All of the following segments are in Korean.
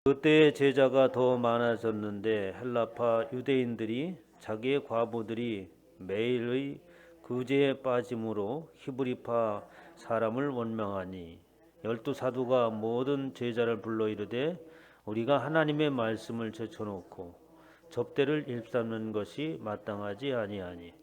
그때의 제자가 더 많아졌는데 헬라파 유대인들이 자기의 과부들이 매일의 구제에 빠짐으로 히브리파 사람을 원망하니 열두 사도가 모든 제자를 불러 이르되 우리가 하나님의 말씀을 제쳐놓고 접대를 일삼는 것이 마땅하지 아니하니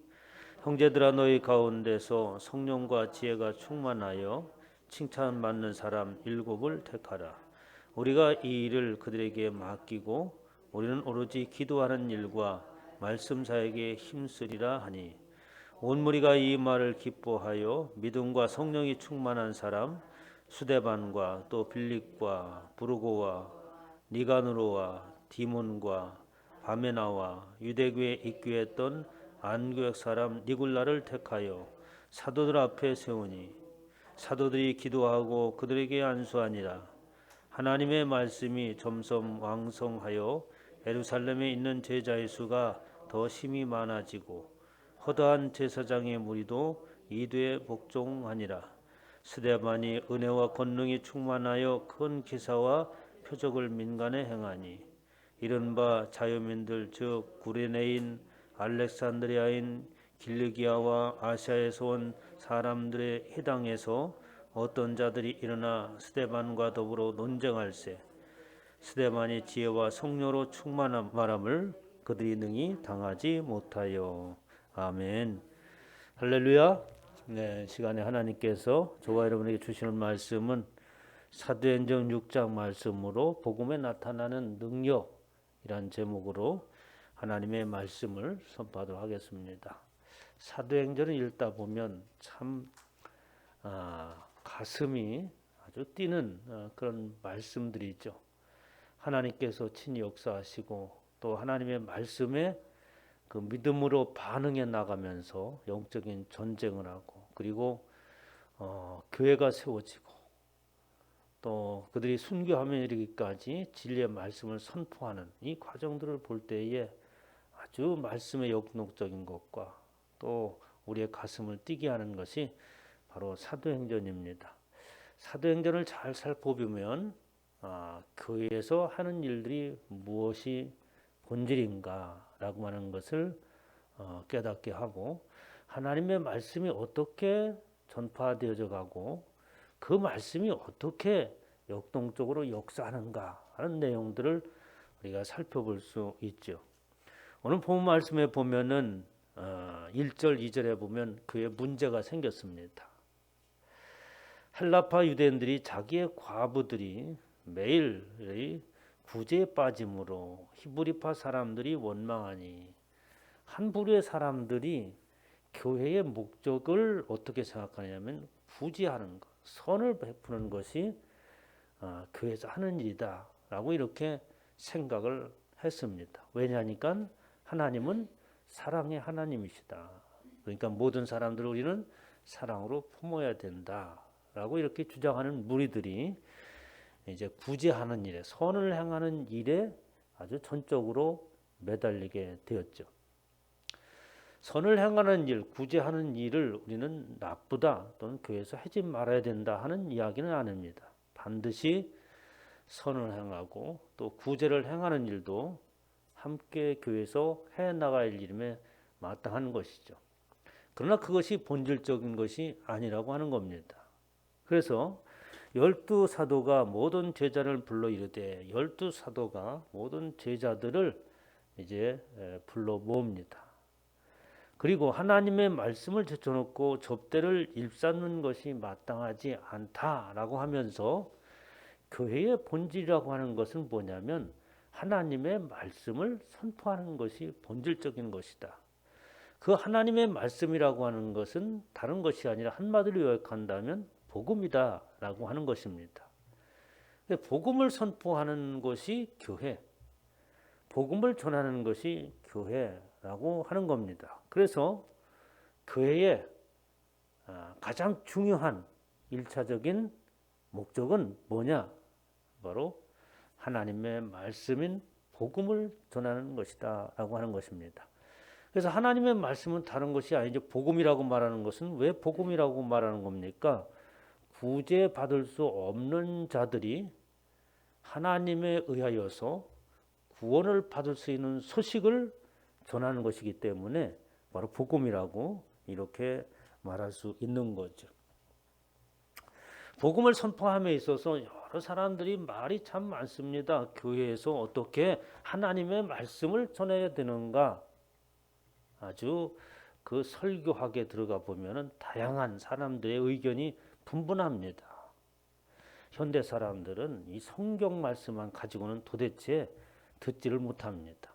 형제들아 너희 가운데서 성령과 지혜가 충만하여 칭찬받는 사람 7을 택하라. 우리가 이 일을 그들에게 맡기고 우리는 오로지 기도하는 일과 말씀 사역에 힘쓰리라 하니 온 무리가 이 말을 기뻐하여 믿음과 성령이 충만한 사람 수데반과 또 빌립과 부르고와 니가누로와 디몬과 바메나와 유대교에 입교했던 안교역 사람 니굴라를 택하여 사도들 앞에 세우니 사도들이 기도하고 그들에게 안수하니라. 하나님의 말씀이 점점 왕성하여 예루살렘에 있는 제자의 수가 더 심히 많아지고 허다한 제사장의 무리도 이도에 복종하니라. 스데반이 은혜와 권능이 충만하여 큰 기사와 표적을 민간에 행하니 이른바 자유민들 즉 구레네인 알렉산드리아인 길르기아와 아시아에서 온 사람들의 해당에서 어떤 자들이 일어나 스데반과 더불어 논쟁할세 스데반이 지혜와 성령으로 충만한 말함을 그들이 능히 당하지 못하여. 아멘. 할렐루야. 네, 시간에 하나님께서 저와 여러분에게 주시는 말씀은 사도행전 6장 말씀으로 복음에 나타나는 능력이란 제목으로 하나님의 말씀을 선포하도록 하겠습니다. 사도행전을 읽다 보면 참 가슴이 아주 뛰는 그런 말씀들이 있죠. 하나님께서 친히 역사하시고 또 하나님의 말씀에 그 믿음으로 반응해 나가면서 영적인 전쟁을 하고 그리고 교회가 세워지고 또 그들이 순교하며 이르기까지 진리의 말씀을 선포하는 이 과정들을 볼 때에 아주 말씀의 역동적인 것과 또 우리의 가슴을 뛰게 하는 것이 바로 사도행전입니다. 사도행전을 잘 살펴보면 교회에서 하는 일들이 무엇이 본질인가라고 하는 것을 깨닫게 하고 하나님의 말씀이 어떻게 전파되어져 가고 그 말씀이 어떻게 역동적으로 역사하는가 하는 내용들을 우리가 살펴볼 수 있죠. 오늘 본 말씀에 보면은 1절 2절에 보면 그의 문제가 생겼습니다. 헬라파 유대인들이 자기의 과부들이 매일 구제에 빠짐으로 히브리파 사람들이 원망하니 한 부류의 사람들이 교회의 목적을 어떻게 생각하냐면 구제하는 것, 선을 베푸는 것이 교회에서 하는 일이다 라고 이렇게 생각을 했습니다. 왜냐하니까 하나님은 사랑의 하나님이시다. 그러니까 모든 사람들을 우리는 사랑으로 품어야 된다라고 이렇게 주장하는 무리들이 이제 구제하는 일에 선을 행하는 일에 아주 전적으로 매달리게 되었죠. 선을 행하는 일, 구제하는 일을 우리는 나쁘다 또는 교회에서 하지 말아야 된다 하는 이야기는 아닙니다. 반드시 선을 행하고 또 구제를 행하는 일도 함께 교회에서 해나갈 일임에 마땅한 것이죠. 그러나 그것이 본질적인 것이 아니라고 하는 겁니다. 그래서 12사도가 모든 제자를 불러 이르되 12사도가 모든 제자들을 이제 불러 모읍니다. 그리고 하나님의 말씀을 제쳐놓고 접대를 일삼는 것이 마땅하지 않다라고 하면서 교회의 본질이라고 하는 것은 뭐냐면 하나님의 말씀을 선포하는 것이 본질적인 것이다. 그 하나님의 말씀이라고 하는 것은 다른 것이 아니라 한마디로 요약한다면 복음이다라고 하는 것입니다. 복음을 선포하는 것이 교회, 복음을 전하는 것이 교회라고 하는 겁니다. 그래서 교회의 가장 중요한 1차적인 목적은 뭐냐? 바로 하나님의 말씀인 복음을 전하는 것이다 라고 하는 것입니다. 그래서 하나님의 말씀은 다른 것이 아니죠. 복음이라고 말하는 것은 왜 복음이라고 말하는 겁니까? 구제받을 수 없는 자들이 하나님에 의하여서 구원을 받을 수 있는 소식을 전하는 것이기 때문에 바로 복음이라고 이렇게 말할 수 있는 거죠. 복음을 선포함에 있어서 여러 사람들이 말이 참 많습니다. 교회에서 어떻게 하나님의 말씀을 전해야 되는가, 아주 그 설교학에 들어가 보면은 다양한 사람들의 의견이 분분합니다. 현대 사람들은 이 성경 말씀만 가지고는 도대체 듣지를 못합니다.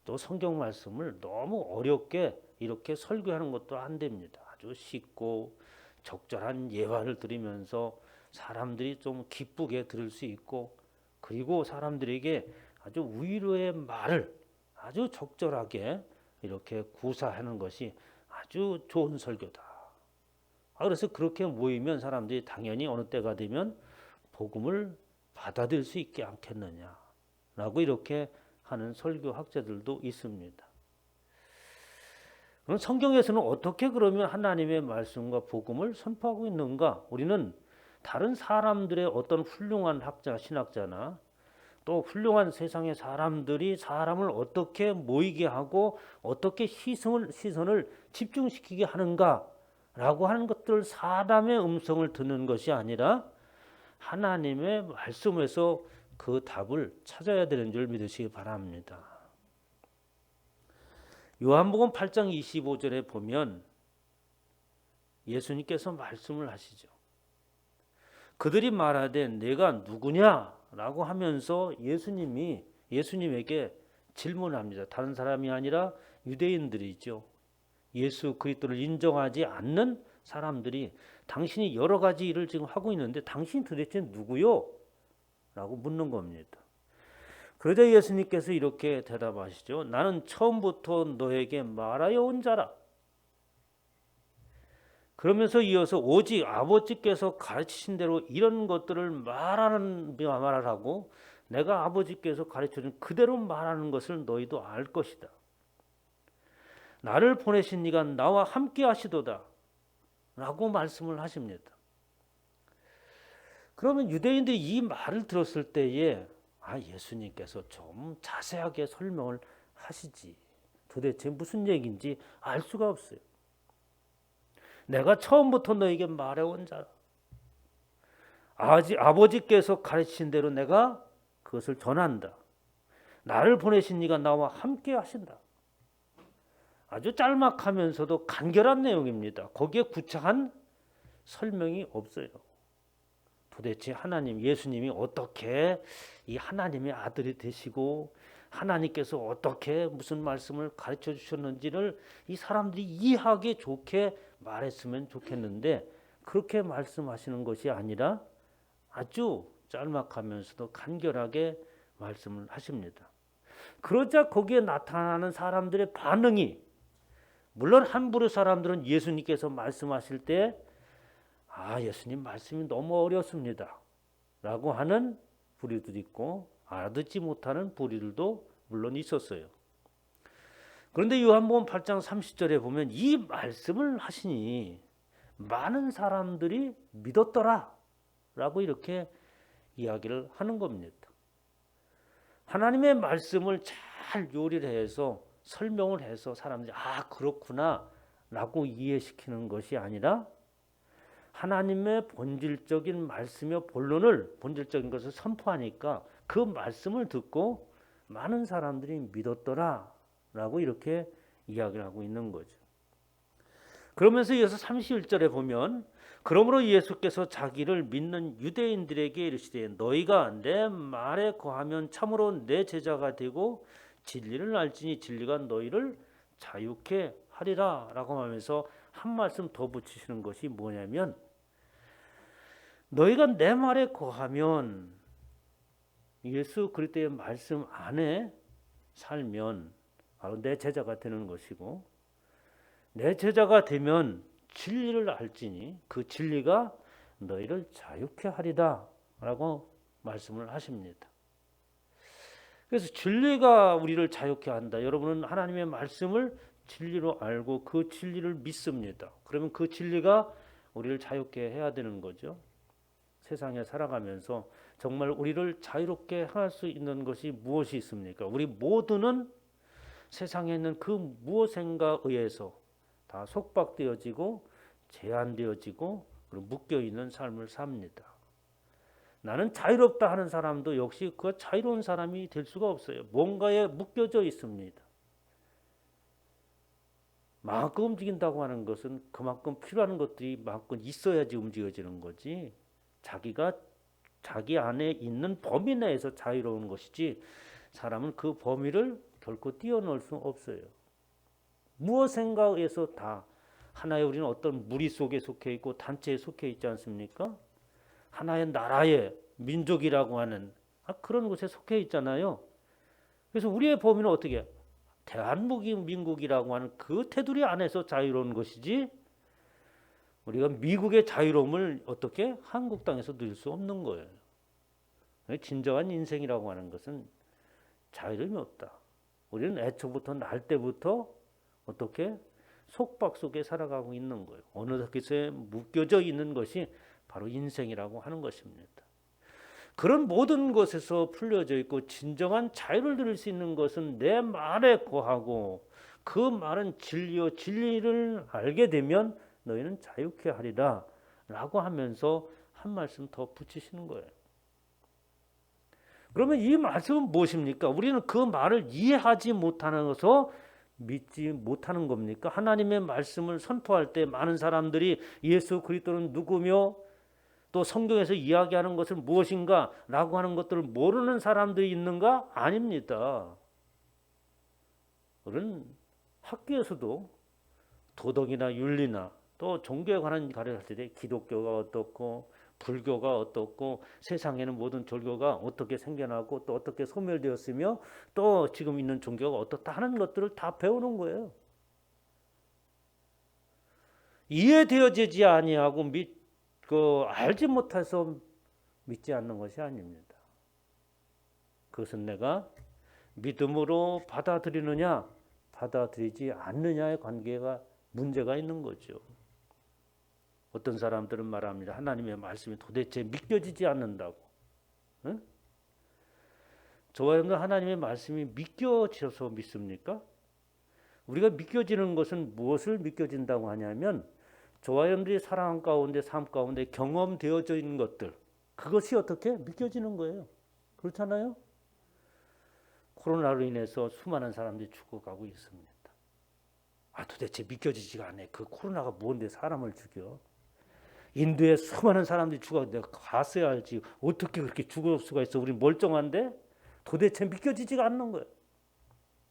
또 성경 말씀을 너무 어렵게 이렇게 설교하는 것도 안 됩니다. 아주 쉽고 적절한 예화를 들으면서 사람들이 좀 기쁘게 들을 수 있고, 그리고 사람들에게 아주 위로의 말을 아주 적절하게 이렇게 구사하는 것이 아주 좋은 설교다. 그래서 그렇게 모이면 사람들이 당연히 어느 때가 되면 복음을 받아들일 수 있지 않겠느냐라고 이렇게 하는 설교학자들도 있습니다. 그럼 성경에서는 어떻게 그러면 하나님의 말씀과 복음을 선포하고 있는가? 우리는 다른 사람들의 어떤 훌륭한 학자, 신학자나 또 훌륭한 세상의 사람들이 사람을 어떻게 모이게 하고 어떻게 시선을 집중시키게 하는가라고 하는 것들, 사람의 음성을 듣는 것이 아니라 하나님의 말씀에서 그 답을 찾아야 되는 줄 믿으시기 바랍니다. 요한복음 8장 25절에 보면 예수님께서 말씀을 하시죠. 그들이 말하되 내가 누구냐라고 하면서 예수님에게 질문합니다. 다른 사람이 아니라 유대인들이죠. 예수 그리스도를 인정하지 않는 사람들이 당신이 여러 가지 일을 지금 하고 있는데 당신 도대체 누구요? 라고 묻는 겁니다. 그러자 예수님께서 이렇게 대답하시죠. 나는 처음부터 너에게 말하여 온 자라. 그러면서 이어서 오직 아버지께서 가르치신 대로 이런 것들을 말하라고 내가 아버지께서 가르쳐준 그대로 말하는 것을 너희도 알 것이다. 나를 보내신 이가 나와 함께 하시도다 라고 말씀을 하십니다. 그러면 유대인들이 이 말을 들었을 때에 예수님께서 좀 자세하게 설명을 하시지, 도대체 무슨 얘기인지 알 수가 없어요. 내가 처음부터 너에게 말해온 자라. 아버지께서 가르치신 대로 내가 그것을 전한다. 나를 보내신 이가 나와 함께 하신다. 아주 짤막하면서도 간결한 내용입니다. 거기에 구체한 설명이 없어요. 도대체 예수님이 어떻게 이 하나님의 아들이 되시고 하나님께서 어떻게 무슨 말씀을 가르쳐 주셨는지를 이 사람들이 이해하기 좋게 말했으면 좋겠는데 그렇게 말씀하시는 것이 아니라 아주 짤막하면서도 간결하게 말씀을 하십니다. 그러자 거기에 나타나는 사람들의 반응이, 물론 한 부류 사람들은 예수님께서 말씀하실 때 예수님 말씀이 너무 어렵습니다 라고 하는 부류들이 있고 알아듣지 못하는 부류들도 물론 있었어요. 그런데 요한복음 8장 30절에 보면 이 말씀을 하시니 많은 사람들이 믿었더라 라고 이렇게 이야기를 하는 겁니다. 하나님의 말씀을 잘 요리를 해서 설명을 해서 사람들이 그렇구나 라고 이해시키는 것이 아니라 하나님의 본질적인 말씀의 본질적인 것을 선포하니까 그 말씀을 듣고 많은 사람들이 믿었더라 라고 이렇게 이야기를 하고 있는 거죠. 그러면서 이어서 31절에 보면 그러므로 예수께서 자기를 믿는 유대인들에게 이르시되 너희가 내 말에 거하면 참으로 내 제자가 되고 진리를 알지니 진리가 너희를 자유케 하리라 라고 하면서 한 말씀 더 붙이시는 것이 뭐냐면, 너희가 내 말에 거하면 예수 그리스도의 말씀 안에 살면 바로 내 제자가 되는 것이고, 내 제자가 되면 진리를 알지니 그 진리가 너희를 자유케 하리다 라고 말씀을 하십니다. 그래서 진리가 우리를 자유케 한다. 여러분은 하나님의 말씀을 진리로 알고 그 진리를 믿습니다. 그러면 그 진리가 우리를 자유케 해야 되는 거죠. 세상에 살아가면서 정말 우리를 자유롭게 할 수 있는 것이 무엇이 있습니까? 우리 모두는 세상에 있는 그 무엇인가 의해서 다 속박되어지고 제한되어지고 그리고 묶여있는 삶을 삽니다. 나는 자유롭다 하는 사람도 역시 그 자유로운 사람이 될 수가 없어요. 뭔가에 묶여져 있습니다. 마음껏 움직인다고 하는 것은 그만큼 필요한 것들이 마음껏 있어야지 움직여지는 거지, 자기가 자기 안에 있는 범위 내에서 자유로운 것이지 사람은 그 범위를 결코 뛰어넘을 수 없어요. 무엇인가 의해서 다 하나의 우리는 어떤 무리 속에 속해 있고 단체에 속해 있지 않습니까? 하나의 나라의 민족이라고 하는 그런 곳에 속해 있잖아요. 그래서 우리의 범위는 어떻게? 대한민국이라고 하는 그 테두리 안에서 자유로운 것이지 우리가 미국의 자유로움을 어떻게 한국 땅에서 누릴 수 없는 거예요. 진정한 인생이라고 하는 것은 자유로움이 없다. 우리는 애초부터 날 때부터 어떻게 속박 속에 살아가고 있는 거예요. 어느 곳에 묶여져 있는 것이 바로 인생이라고 하는 것입니다. 그런 모든 것에서 풀려져 있고 진정한 자유를 누릴 수 있는 것은 내 말에 거하고 그 말은 진리요 진리를 알게 되면 너희는 자유케 하리라 라고 하면서 한 말씀 더 붙이시는 거예요. 그러면 이 말씀은 무엇입니까? 우리는 그 말을 이해하지 못하면서 믿지 못하는 겁니까? 하나님의 말씀을 선포할 때 많은 사람들이 예수 그리스도는 누구며 또 성경에서 이야기하는 것은 무엇인가 라고 하는 것들을 모르는 사람들이 있는가? 아닙니다. 우리는 학교에서도 도덕이나 윤리나 또 종교에 관한 가르칠 때 기독교가 어떻고 불교가 어떻고 세상에는 모든 종교가 어떻게 생겨나고 또 어떻게 소멸되었으며 또 지금 있는 종교가 어떻다 하는 것들을 다 배우는 거예요. 이해되어지지 아니하고 알지 못해서 믿지 않는 것이 아닙니다. 그것은 내가 믿음으로 받아들이느냐 받아들이지 않느냐의 관계가 문제가 있는 거죠. 어떤 사람들은 말합니다. 하나님의 말씀이 도대체 믿겨지지 않는다고. 응? 저와 여러분들 하나님의 말씀이 믿겨져서 믿습니까? 우리가 믿겨지는 것은 무엇을 믿겨진다고 하냐면 저와 여러분들이 살아온 가운데 삶 가운데 경험되어져 있는 것들, 그것이 어떻게 믿겨지는 거예요. 그렇잖아요. 코로나로 인해서 수많은 사람들이 죽어가고 있습니다. 도대체 믿겨지지가 않네. 그 코로나가 뭔데 사람을 죽여. 인도에 수많은 사람들이 죽어. 내가 갔어야 알지. 어떻게 그렇게 죽을 수가 있어. 우리 멀쩡한데 도대체 믿겨지지가 않는 거예요.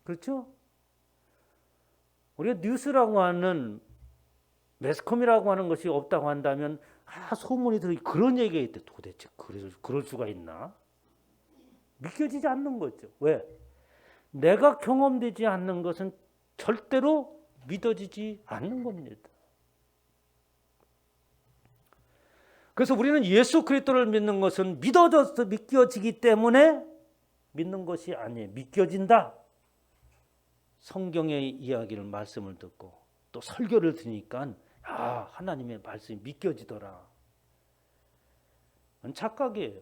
그렇죠? 우리가 뉴스라고 하는 매스컴이라고 하는 것이 없다고 한다면 소문이 들어 그런 얘기가 있대. 도대체 그럴 수가 있나? 믿겨지지 않는 거죠. 왜? 내가 경험되지 않는 것은 절대로 믿어지지 않는 겁니다. 그래서 우리는 예수 그리스도를 믿는 것은 믿겨지기 때문에 믿는 것이 아니에요. 믿겨진다. 성경의 이야기를 말씀을 듣고 또 설교를 들으니까 하나님의 말씀이 믿겨지더라. 그건 착각이에요.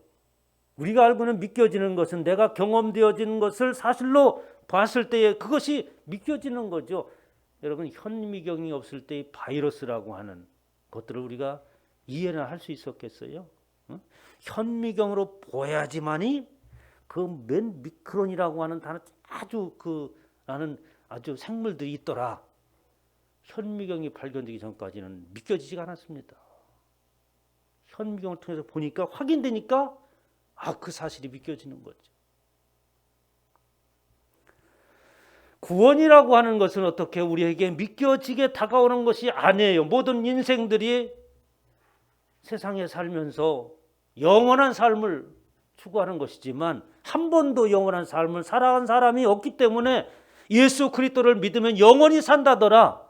우리가 알고 있는 믿겨지는 것은 내가 경험되어지는 것을 사실로 봤을 때에 그것이 믿겨지는 거죠. 여러분 현미경이 없을 때의 바이러스라고 하는 것들을 우리가 이해는 할 수 있었겠어요? 응? 현미경으로 보여야지만이 그 맨 미크론이라고 하는 단어 아주 생물들이 있더라. 현미경이 발견되기 전까지는 믿겨지지가 않았습니다. 현미경을 통해서 보니까 확인되니까 그 사실이 믿겨지는 거죠. 구원이라고 하는 것은 어떻게 우리에게 믿겨지게 다가오는 것이 아니에요. 모든 인생들이 세상에 살면서 영원한 삶을 추구하는 것이지만 한 번도 영원한 삶을 살아간 사람이 없기 때문에 예수 그리스도를 믿으면 영원히 산다더라,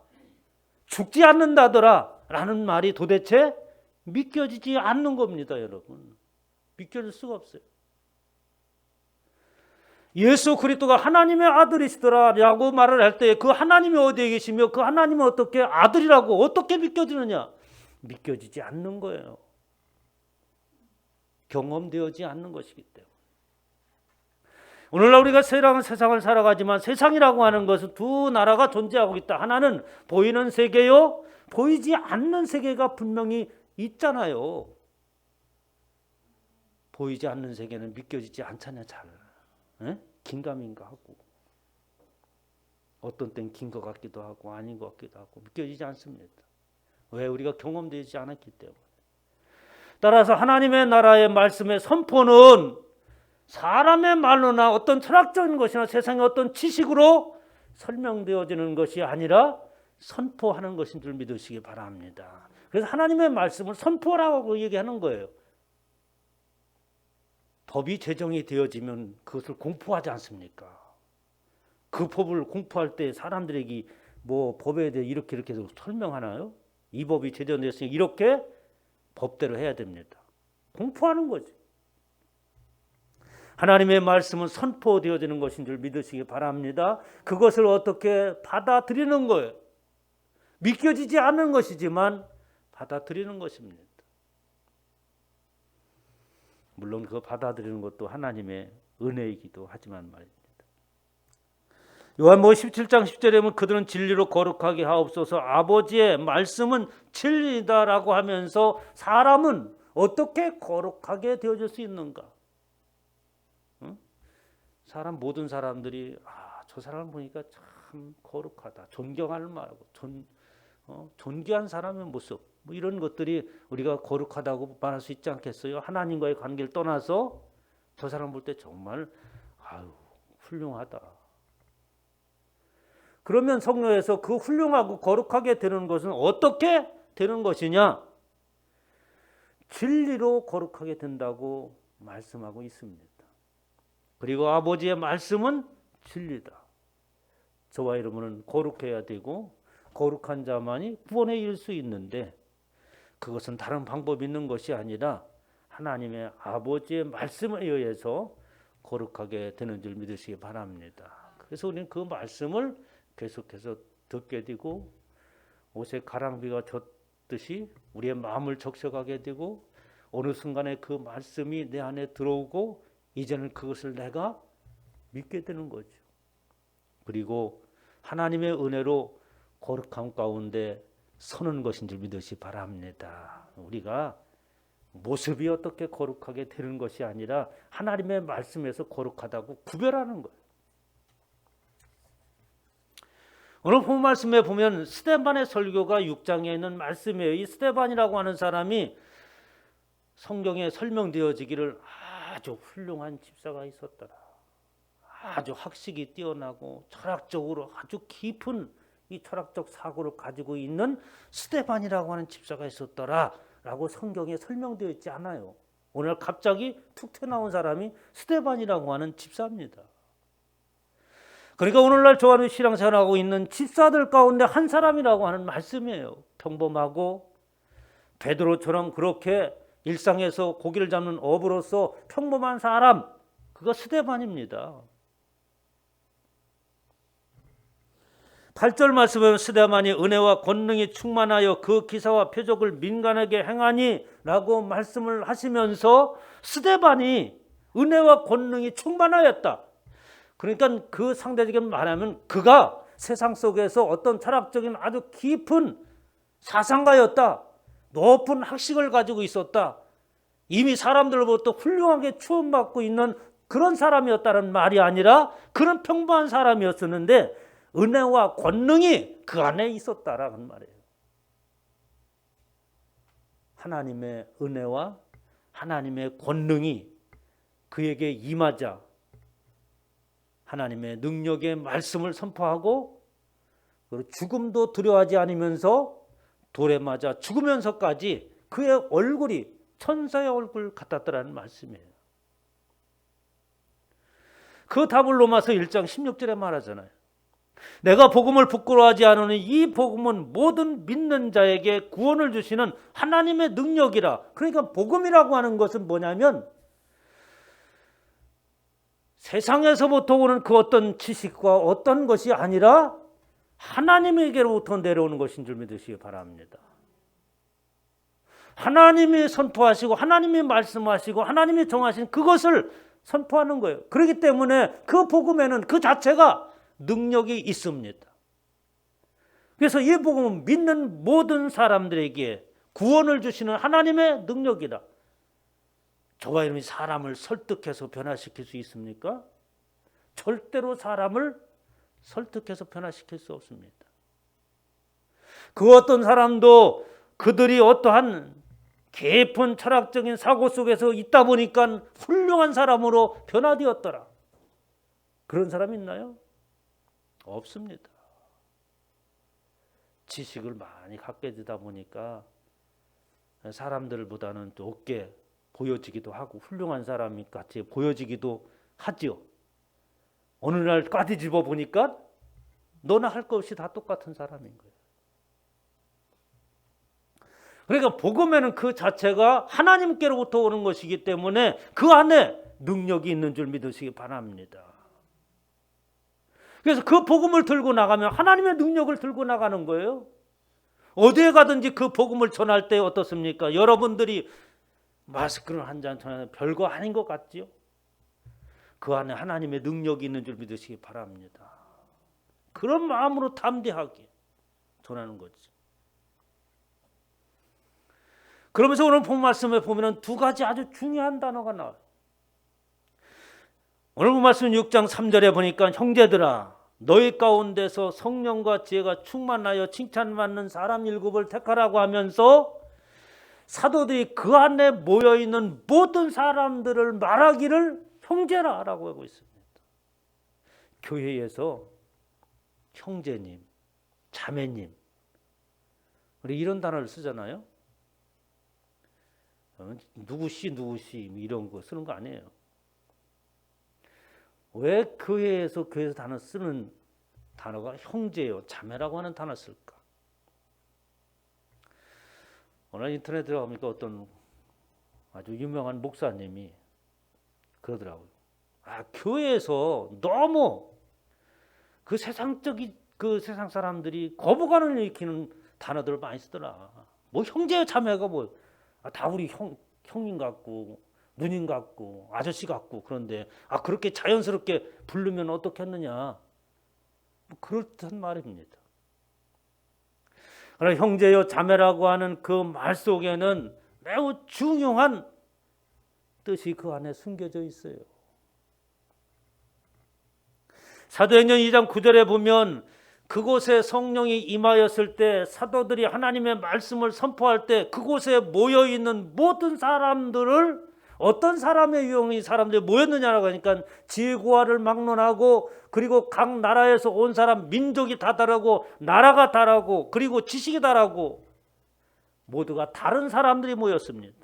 죽지 않는다더라 라는 말이 도대체 믿겨지지 않는 겁니다. 여러분, 믿겨질 수가 없어요. 예수 그리스도가 하나님의 아들이시더라라고 말을 할 때 그 하나님이 어디에 계시며 그 하나님은 어떻게 아들이라고 어떻게 믿겨지느냐? 믿겨지지 않는 거예요. 경험되어지지 않는 것이기 때문에. 오늘날 우리가 세상을 살아가지만 세상이라고 하는 것은 두 나라가 존재하고 있다. 하나는 보이는 세계요, 보이지 않는 세계가 분명히 있잖아요. 보이지 않는 세계는 믿겨지지 않잖아요. 잘. 긴가민가 하고. 어떤 땐 긴 것 같기도 하고 아닌 것 같기도 하고 믿겨지지 않습니다. 왜? 우리가 경험되지 않았기 때문에. 따라서 하나님의 나라의 말씀의 선포는 사람의 말로나 어떤 철학적인 것이나 세상의 어떤 지식으로 설명되어지는 것이 아니라 선포하는 것인 줄 믿으시기 바랍니다. 그래서 하나님의 말씀을 선포라고 얘기하는 거예요. 법이 제정이 되어지면 그것을 공포하지 않습니까? 그 법을 공포할 때 사람들에게 뭐 법에 대해 이렇게 설명하나요? 이 법이 제정됐으니 이렇게 법대로 해야 됩니다. 공포하는 거지. 하나님의 말씀은 선포되어지는 것인 줄 믿으시기 바랍니다. 그것을 어떻게 받아들이는 거예요. 믿겨지지 않는 것이지만 받아들이는 것입니다. 물론 그 받아들이는 것도 하나님의 은혜이기도 하지만 말입니다. 요한복음 17장 10절에 보면 그들은 진리로 거룩하게 하옵소서. 아버지의 말씀은 진리다라고 하면서 사람은 어떻게 거룩하게 되어질 수 있는가? 모든 사람들이 저 사람을 보니까 참 거룩하다, 존경할 만하고 존귀한 사람의 모습, 뭐 이런 것들이 우리가 거룩하다고 말할 수 있지 않겠어요? 하나님과의 관계를 떠나서 저 사람 볼 때 정말 훌륭하다. 그러면 성경에서 그 훌륭하고 거룩하게 되는 것은 어떻게 되는 것이냐? 진리로 거룩하게 된다고 말씀하고 있습니다. 그리고 아버지의 말씀은 진리다. 저와 여러분은 거룩해야 되고 거룩한 자만이 구원에 이를 수 있는데 그것은 다른 방법이 있는 것이 아니라 하나님의 아버지의 말씀에 의해서 거룩하게 되는 줄 믿으시기 바랍니다. 그래서 우리는 그 말씀을 계속해서 듣게 되고 옷에 가랑비가 젖듯이 우리의 마음을 적셔가게 되고 어느 순간에 그 말씀이 내 안에 들어오고 이제는 그것을 내가 믿게 되는 거죠. 그리고 하나님의 은혜로 거룩함 가운데 서는 것인 줄 믿으시 바랍니다. 우리가 모습이 어떻게 거룩하게 되는 것이 아니라 하나님의 말씀에서 거룩하다고 구별하는 거예요. 오늘 본 말씀에 보면 스데반의 설교가 6장에 있는 말씀이에요. 이 스데반이라고 하는 사람이 성경에 설명되어지기를 아주 훌륭한 집사가 있었더라. 아주 학식이 뛰어나고 철학적으로 아주 깊은 이 철학적 사고를 가지고 있는 스데반이라고 하는 집사가 있었더라 라고 성경에 설명되어 있지 않아요. 오늘 갑자기 툭 튀어나온 사람이 스데반이라고 하는 집사입니다. 그러니까 오늘날 저와 신앙생활하고 있는 집사들 가운데 한 사람이라고 하는 말씀이에요. 평범하고 베드로처럼 그렇게 일상에서 고기를 잡는 어부로서 평범한 사람, 그거 스데반입니다. 8절 말씀에 보면 스데반이 은혜와 권능이 충만하여 그 기사와 표적을 민간하게 행하니 라고 말씀을 하시면서 스데반이 은혜와 권능이 충만하였다. 그러니까 그 상대적인 말하면 그가 세상 속에서 어떤 철학적인 아주 깊은 사상가였다. 높은 학식을 가지고 있었다. 이미 사람들로부터 훌륭하게 추원받고 있는 그런 사람이었다는 말이 아니라 그런 평범한 사람이었었는데 은혜와 권능이 그 안에 있었다라는 말이에요. 하나님의 은혜와 하나님의 권능이 그에게 임하자 하나님의 능력의 말씀을 선포하고 죽음도 두려워하지 않으면서 돌에 맞아 죽으면서까지 그의 얼굴이 천사의 얼굴 같았더라는 말씀이에요. 그 답을 로마서 1장 16절에 말하잖아요. 내가 복음을 부끄러워하지 않으니 이 복음은 모든 믿는 자에게 구원을 주시는 하나님의 능력이라. 그러니까 복음이라고 하는 것은 뭐냐면 세상에서부터 오는 그 어떤 지식과 어떤 것이 아니라 하나님에게로부터 내려오는 것인 줄 믿으시기 바랍니다. 하나님이 선포하시고 하나님이 말씀하시고 하나님이 정하신 그것을 선포하는 거예요. 그렇기 때문에 그 복음에는 그 자체가 능력이 있습니다. 그래서 이 복음은 믿는 모든 사람들에게 구원을 주시는 하나님의 능력이다. 저와 여러분이 사람을 설득해서 변화시킬 수 있습니까? 절대로 사람을 설득해서 변화시킬 수 없습니다. 그 어떤 사람도 그들이 어떠한 깊은 철학적인 사고 속에서 있다 보니까 훌륭한 사람으로 변화되었더라. 그런 사람 있나요? 없습니다. 지식을 많이 갖게 되다 보니까 사람들보다는 높게 보여지기도 하고 훌륭한 사람이 같이 보여지기도 하죠. 어느 날 까뒤집어 보니까 너나 할 것 없이 다 똑같은 사람인 거예요. 그러니까 복음에는 그 자체가 하나님께로부터 오는 것이기 때문에 그 안에 능력이 있는 줄 믿으시기 바랍니다. 그래서 그 복음을 들고 나가면 하나님의 능력을 들고 나가는 거예요. 어디에 가든지 그 복음을 전할 때 어떻습니까? 여러분들이 마스크를 한 잔 전하는 별거 아닌 것 같지요? 그 안에 하나님의 능력이 있는 줄 믿으시기 바랍니다. 그런 마음으로 담대하게 전하는 거지. 그러면서 오늘 본 말씀에 보면 두 가지 아주 중요한 단어가 나와요. 오늘 본 말씀 6장 3절에 보니까 형제들아 너희 가운데서 성령과 지혜가 충만하여 칭찬받는 사람 7을 택하라고 하면서 사도들이 그 안에 모여있는 모든 사람들을 말하기를 형제라라고 하고 있습니다. 교회에서 형제님, 자매님 우리 이런 단어를 쓰잖아요. 누구씨 이런 거 쓰는 거 아니에요. 왜 교회에서 단어 쓰는 단어가 형제요, 자매라고 하는 단어 쓸까? 오늘 인터넷 들어가니까 어떤 아주 유명한 목사님이 그러더라고요. 교회에서 너무 그 세상적인 그 세상 사람들이 거부감을 일으키는 단어들을 많이 쓰더라. 뭐 형제 자매가 뭐 다 우리 형님 같고 누님 같고 아저씨 같고 그런데 그렇게 자연스럽게 부르면 어떻겠느냐. 뭐 그렇단 말입니다. 그러나 형제여 자매라고 하는 그 말 속에는 매우 중요한 뜻이 그 안에 숨겨져 있어요. 사도행전 2장 9절에 보면 그곳에 성령이 임하였을 때 사도들이 하나님의 말씀을 선포할 때 그곳에 모여있는 모든 사람들을 어떤 사람의 유형이 사람들이 모였느냐라고 하니까 지구화를 막론하고 그리고 각 나라에서 온 사람 민족이 다 다르고 나라가 다르고 그리고 지식이 다르고 모두가 다른 사람들이 모였습니다.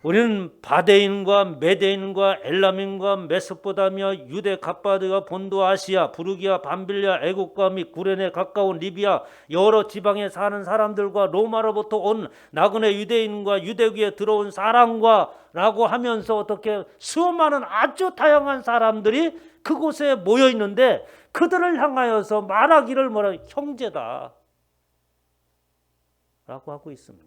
우리는 바데인과 메데인과 엘람인과 메소포타미아, 유대, 갑바드가 본도 아시아, 부르기아, 밤빌리아, 애국과 및 구레네 가까운 리비아 여러 지방에 사는 사람들과 로마로부터 온 나그네 유대인과 유대교에 들어온 사람과 라고 하면서 어떻게 수많은 아주 다양한 사람들이 그곳에 모여 있는데 그들을 향하여서 말하기를 뭐라 형제다 라고 하고 있습니다.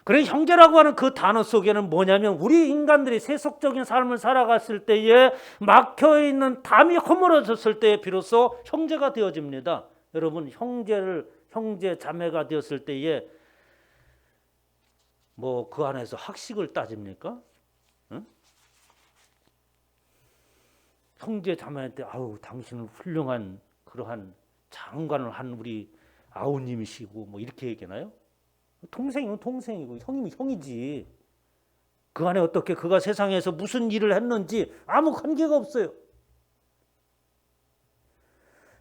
그래 형제라고 하는 그 단어 속에는 뭐냐면 우리 인간들이 세속적인 삶을 살아갔을 때에 막혀있는 담이 허물어졌을 때에 비로소 형제가 되어집니다. 여러분 형제 자매가 되었을 때에 뭐 그 안에서 학식을 따집니까? 응? 형제 자매한테 당신은 훌륭한 그러한 장관을 한 우리 아우님이시고 뭐 이렇게 얘기하나요? 동생이면 동생이고 형이면 형이지. 그 안에 어떻게 그가 세상에서 무슨 일을 했는지 아무 관계가 없어요.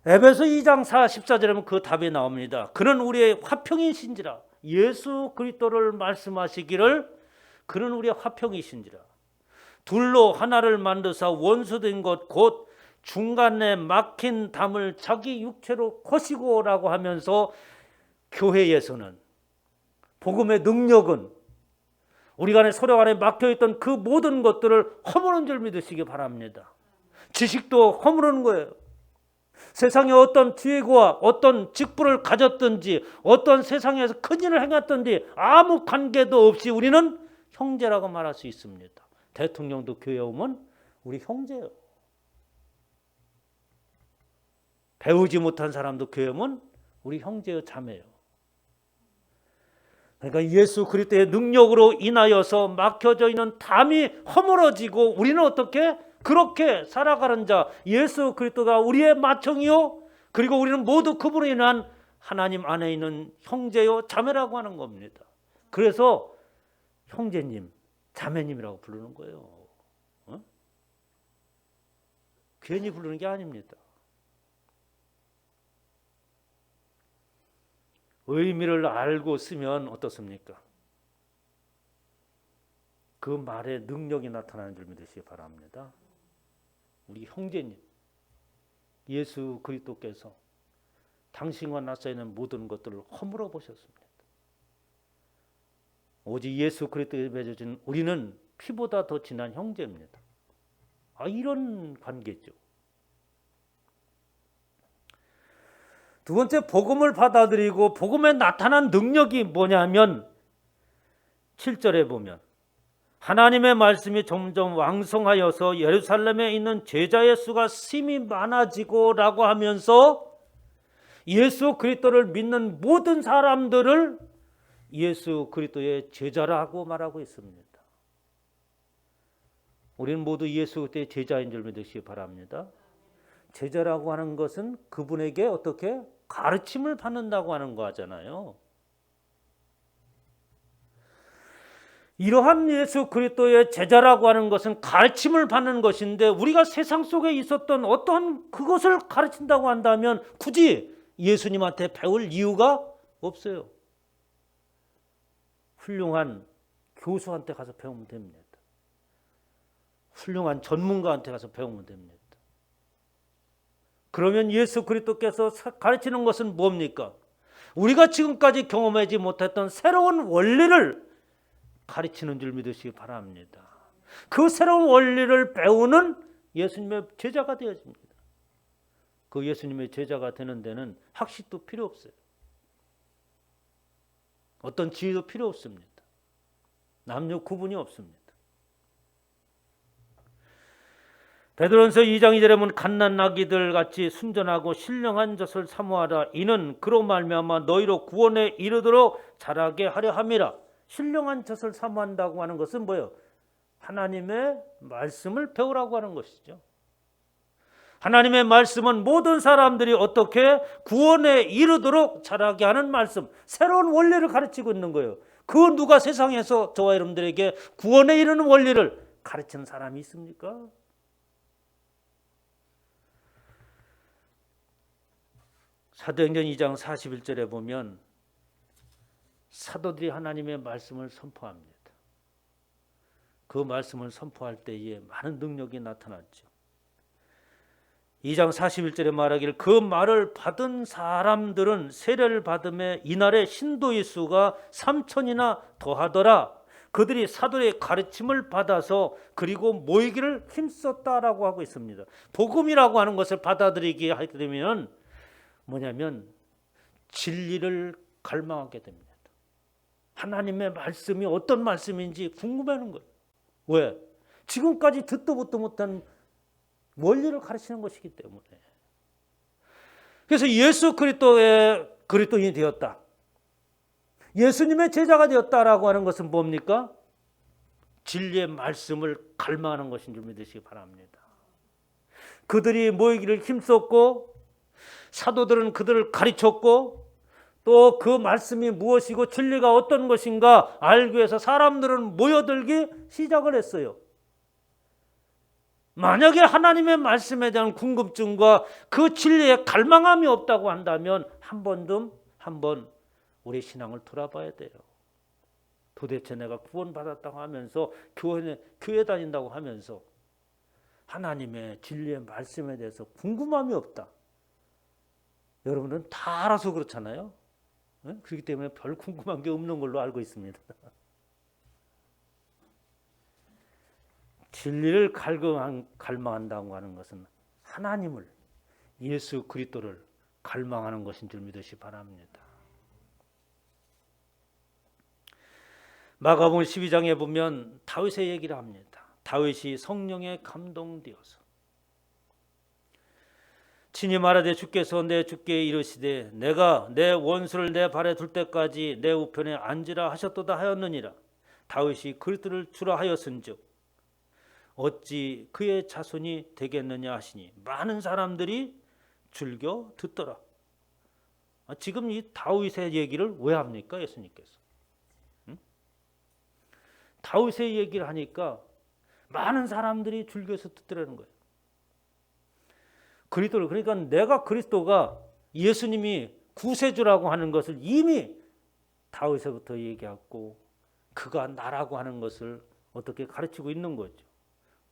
에베소 2장 14절에 보면 그 답이 나옵니다. 그는 우리의 화평이신지라. 예수 그리스도를 말씀하시기를 그는 우리의 화평이신지라. 둘로 하나를 만드사 원수된 것 곧 중간에 막힌 담을 자기 육체로 거시고라고 하면서 교회에서는 복음의 능력은 우리 간에 서로 간에 막혀있던 그 모든 것들을 허무는 줄 믿으시기 바랍니다. 지식도 허무는 거예요. 세상에 어떤 지위와 어떤 직분을 가졌든지 어떤 세상에서 큰 일을 행했든지 아무 관계도 없이 우리는 형제라고 말할 수 있습니다. 대통령도 교회 오면 우리 형제예요. 배우지 못한 사람도 교회 오면 우리 형제요, 자매요. 그러니까 예수 그리스도의 능력으로 인하여서 막혀져 있는 담이 허물어지고 우리는 어떻게 그렇게 살아가는 자, 예수 그리스도가 우리의 맏형이요, 그리고 우리는 모두 그분으로 인한 하나님 안에 있는 형제요, 자매라고 하는 겁니다. 그래서 형제님, 자매님이라고 부르는 거예요. 괜히 부르는 게 아닙니다. 의미를 알고 쓰면 어떻습니까? 그 말에 능력이 나타나는 줄 믿으시기 바랍니다. 우리 형제님, 예수 그리스도께서 당신과 나 사이는 모든 것들을 허물어 보셨습니다. 오직 예수 그리스도에 맺어진 우리는 피보다 더 진한 형제입니다. 이런 관계죠. 두 번째, 복음을 받아들이고 복음에 나타난 능력이 뭐냐면 7절에 보면 하나님의 말씀이 점점 왕성하여서 예루살렘에 있는 제자의 수가 심히 많아지고 라고 하면서 예수 그리스도를 믿는 모든 사람들을 예수 그리스도의 제자라고 말하고 있습니다. 우리는 모두 예수 그리스도의 제자인 줄 믿으시기 바랍니다. 제자라고 하는 것은 그분에게 어떻게 가르침을 받는다고 하는 거 하잖아요. 이러한 예수 그리스도의 제자라고 하는 것은 가르침을 받는 것인데 우리가 세상 속에 있었던 어떠한 그것을 가르친다고 한다면 굳이 예수님한테 배울 이유가 없어요. 훌륭한 교수한테 가서 배우면 됩니다. 훌륭한 전문가한테 가서 배우면 됩니다. 그러면 예수 그리스도께서 가르치는 것은 뭡니까? 우리가 지금까지 경험하지 못했던 새로운 원리를 가르치는 줄 믿으시기 바랍니다. 그 새로운 원리를 배우는 예수님의 제자가 되어집니다. 그 예수님의 제자가 되는 데는 학식도 필요 없어요. 어떤 지위도 필요 없습니다. 남녀 구분이 없습니다. 베드로전서 2장 2절에 보면 갓난 아기들 같이 순전하고 신령한 젖을 사모하라. 이는 그로 말미암아 너희로 구원에 이르도록 자라게 하려 함이라. 신령한 젖을 사모한다고 하는 것은 뭐예요? 하나님의 말씀을 배우라고 하는 것이죠. 하나님의 말씀은 모든 사람들이 어떻게 구원에 이르도록 자라게 하는 말씀, 새로운 원리를 가르치고 있는 거예요. 그 누가 세상에서 저와 여러분들에게 구원에 이르는 원리를 가르치는 사람이 있습니까? 사도행전 2장 41절에 보면 사도들이 하나님의 말씀을 선포합니다. 그 말씀을 선포할 때에 많은 능력이 나타났죠. 2장 41절에 말하기를 그 말을 받은 사람들은 세례를 받음에 이날의 신도의 수가 3,000이나 더하더라. 그들이 사도의 가르침을 받아서 그리고 모이기를 힘썼다라고 하고 있습니다. 복음이라고 하는 것을 받아들이게 하게 되면 뭐냐면 진리를 갈망하게 됩니다. 하나님의 말씀이 어떤 말씀인지 궁금해하는 거예요. 왜? 지금까지 듣도 보도 못한 원리를 가르치는 것이기 때문에. 그래서 예수 그리스도의 그리스도인이 되었다, 예수님의 제자가 되었다라고 하는 것은 뭡니까? 진리의 말씀을 갈망하는 것인 줄 믿으시기 바랍니다. 그들이 모이기를 힘썼고 사도들은 그들을 가르쳤고 또 그 말씀이 무엇이고 진리가 어떤 것인가 알기 위해서 사람들은 모여들기 시작을 했어요. 만약에 하나님의 말씀에 대한 궁금증과 그 진리에 갈망함이 없다고 한다면 한 번 우리 신앙을 돌아봐야 돼요. 도대체 내가 구원받았다고 하면서 교회 다닌다고 하면서 하나님의 진리의 말씀에 대해서 궁금함이 없다. 여러분은 다 알아서 그렇잖아요. 그렇기 때문에 별 궁금한 게 없는 걸로 알고 있습니다. 진리를 갈망한다고 하는 것은 하나님을, 예수 그리스도를 갈망하는 것인 줄 믿으시 바랍니다. 마가복음 12장에 보면 다윗의 얘기를 합니다. 다윗이 성령에 감동되어서 친히 말하되 주께서 내 주께 이르시되 내가 내 원수를 내 발에 둘 때까지 내 우편에 앉으라 하셨도다 하였느니라. 다윗이 그리스도를 주라 하였은즉 어찌 그의 자손이 되겠느냐 하시니 많은 사람들이 즐겨 듣더라. 지금 이 다윗의 얘기를 왜 합니까? 예수님께서 다윗의 얘기를 하니까 많은 사람들이 즐겨서 듣더라는 거예요. 그리스도를, 그러니까 내가 그리스도가 예수님이 구세주라고 하는 것을 이미 다윗에부터 얘기하고 그가 나라고 하는 것을 어떻게 가르치고 있는 거죠.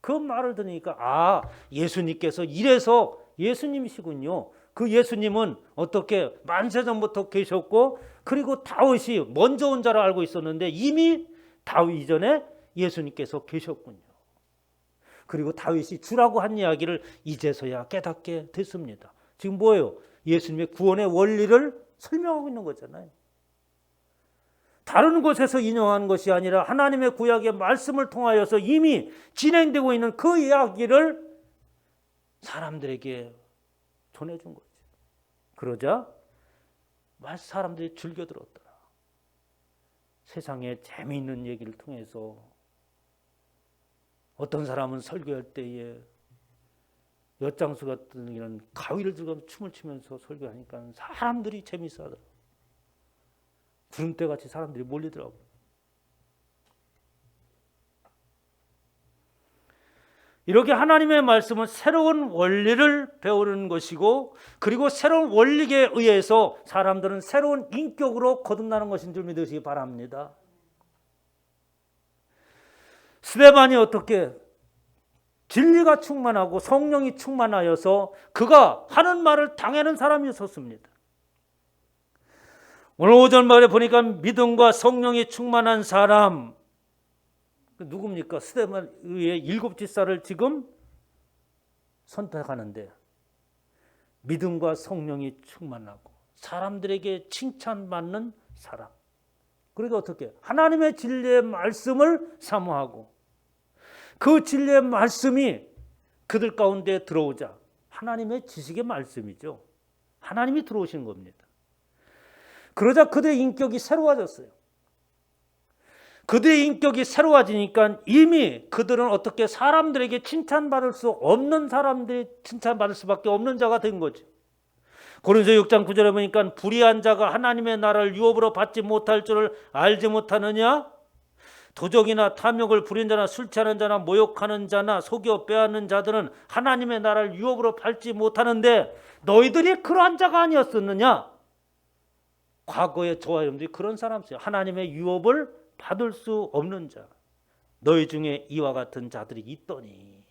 그 말을 들으니까 예수님께서 이래서 예수님이시군요. 그 예수님은 어떻게 만세전부터 계셨고 그리고 다윗이 먼저 온 자로 알고 있었는데 이미 다윗 이전에 예수님께서 계셨군요. 그리고 다윗이 주라고 한 이야기를 이제서야 깨닫게 됐습니다. 지금 뭐예요? 예수님의 구원의 원리를 설명하고 있는 거잖아요. 다른 곳에서 인용한 것이 아니라 하나님의 구약의 말씀을 통하여서 이미 진행되고 있는 그 이야기를 사람들에게 전해준 거죠. 그러자 사람들이 즐겨 들었더라. 세상에 재미있는 얘기를 통해서 어떤 사람은 설교할 때에 엿장수 같은 이런 가위를 들고 춤을 추면서 설교하니까 사람들이 재미있어 하더라. 구름대같이 사람들이 몰리더라고요. 이렇게 하나님의 말씀은 새로운 원리를 배우는 것이고 그리고 새로운 원리에 의해서 사람들은 새로운 인격으로 거듭나는 것인 줄 믿으시기 바랍니다. 스데반이 어떻게 진리가 충만하고 성령이 충만하여서 그가 하는 말을 당하는 사람이었습니다. 오늘 오전 말에 보니까 믿음과 성령이 충만한 사람 누굽니까? 스데반의 7 지사를 지금 선택하는데 믿음과 성령이 충만하고 사람들에게 칭찬받는 사람. 그러니까 어떻게? 하나님의 진리의 말씀을 사모하고 그 진리의 말씀이 그들 가운데 들어오자 하나님의 지식의 말씀이죠. 하나님이 들어오신 겁니다. 그러자 그들의 인격이 새로워졌어요. 그들의 인격이 새로워지니까 이미 그들은 어떻게 사람들에게 칭찬받을 수 없는 사람들이 칭찬받을 수밖에 없는 자가 된 거죠. 고린도 6장 9절에 보니까 불의한 자가 하나님의 나라를 유업으로 받지 못할 줄을 알지 못하느냐? 도적이나 탐욕을 부린 자나 술 취하는 자나 모욕하는 자나 속여 빼앗는 자들은 하나님의 나라를 유업으로 받지 못하는데 너희들이 그러한 자가 아니었었느냐? 과거에 저와 여러분들이 그런 사람이었어요. 하나님의 유업을 받을 수 없는 자. 너희 중에 이와 같은 자들이 있더니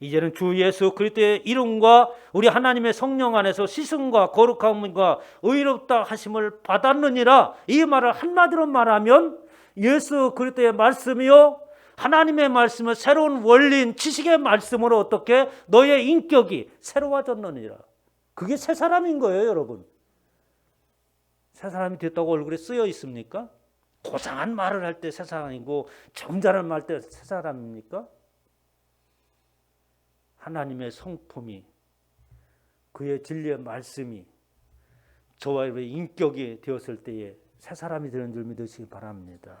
이제는 주 예수 그리스도의 이름과 우리 하나님의 성령 안에서 시승과 거룩함과 의롭다 하심을 받았느니라. 이 말을 한마디로 말하면 예수 그리스도의 말씀이요 하나님의 말씀은 새로운 원리인 지식의 말씀으로 어떻게 너의 인격이 새로워졌느니라. 그게 새 사람인 거예요, 여러분. 새 사람이 됐다고 얼굴에 쓰여 있습니까? 고상한 말을 할 때 새 사람이고 점잖은 말 할 때 새 사람입니까? 하나님의 성품이 그의 진리의 말씀이 저와 여러분의 인격이 되었을 때에 새 사람이 되는 줄 믿으시기 바랍니다.